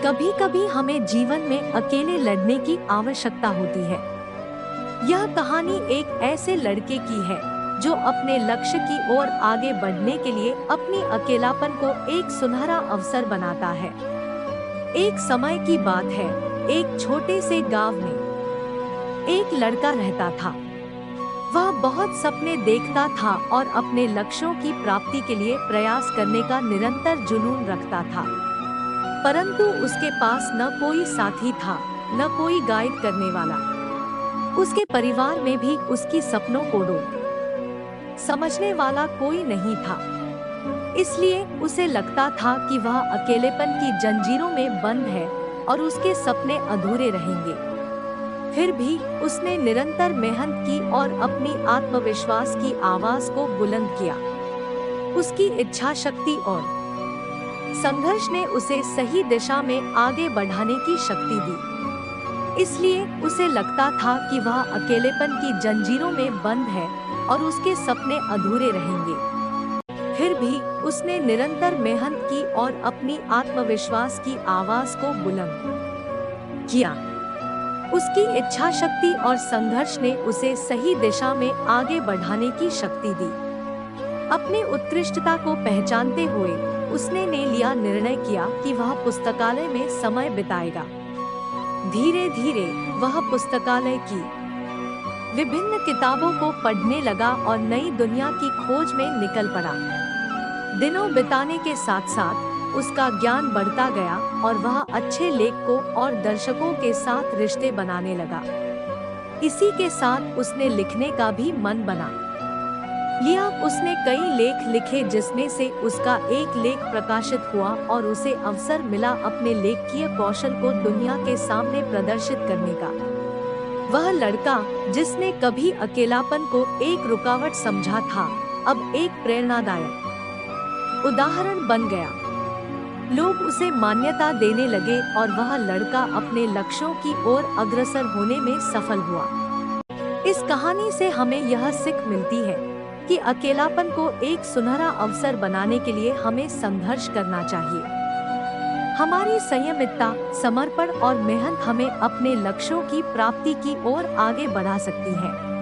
कभी कभी हमें जीवन में अकेले लड़ने की आवश्यकता होती है। यह कहानी एक ऐसे लड़के की है जो अपने लक्ष्य की ओर आगे बढ़ने के लिए अपनी अकेलापन को एक सुनहरा अवसर बनाता है। एक समय की बात है, एक छोटे से गांव में एक लड़का रहता था। वह बहुत सपने देखता था और अपने लक्ष्यों की प्राप्ति के लिए प्रयास करने का निरंतर जुनून रखता था। परंतु उसके पास न कोई साथी था, न कोई गाइड करने वाला। उसके परिवार में भी उसकी सपनों को समझने वाला कोई नहीं था। इसलिए उसे लगता था कि वह अकेलेपन की जंजीरों में बंद है और उसके सपने अधूरे रहेंगे। फिर भी उसने निरंतर मेहनत की और अपनी आत्मविश्वास की आवाज को बुलंद किया। उसकी इच्छा शक्ति और संघर्ष ने उसे सही दिशा में आगे बढ़ाने की शक्ति दी। इसलिए उसे लगता था कि वह अकेलेपन की जंजीरों में बंद है और उसके सपने अधूरे रहेंगे। फिर भी उसने निरंतर मेहनत की और अपनी आत्मविश्वास की आवाज को बुलंद किया। उसकी इच्छा शक्ति और संघर्ष ने उसे सही दिशा में आगे बढ़ाने की शक्ति दी। अपनी उत्कृष्टता को पहचानते हुए उसने लिया निर्णय किया कि वह पुस्तकालय में समय बिताएगा। धीरे धीरे वह पुस्तकालय की विभिन्न किताबों को पढ़ने लगा और नई दुनिया की खोज में निकल पड़ा। दिनों बिताने के साथ साथ उसका ज्ञान बढ़ता गया और वह अच्छे लेखकों और दर्शकों के साथ रिश्ते बनाने लगा। इसी के साथ उसने लिखने का भी मन बना लिया। उसने कई लेख लिखे जिसमें से उसका एक लेख प्रकाशित हुआ और उसे अवसर मिला अपने लेखकीय कौशल को दुनिया के सामने प्रदर्शित करने का। वह लड़का जिसने कभी अकेलापन को एक रुकावट समझा था, अब एक प्रेरणादायक उदाहरण बन गया। लोग उसे मान्यता देने लगे और वह लड़का अपने लक्ष्यों की ओर अग्रसर होने में सफल हुआ। इस कहानी से हमें यह सीख मिलती है कि अकेलापन को एक सुनहरा अवसर बनाने के लिए हमें संघर्ष करना चाहिए। हमारी संयमितता, समर्पण और मेहनत हमें अपने लक्ष्यों की प्राप्ति की ओर आगे बढ़ा सकती है।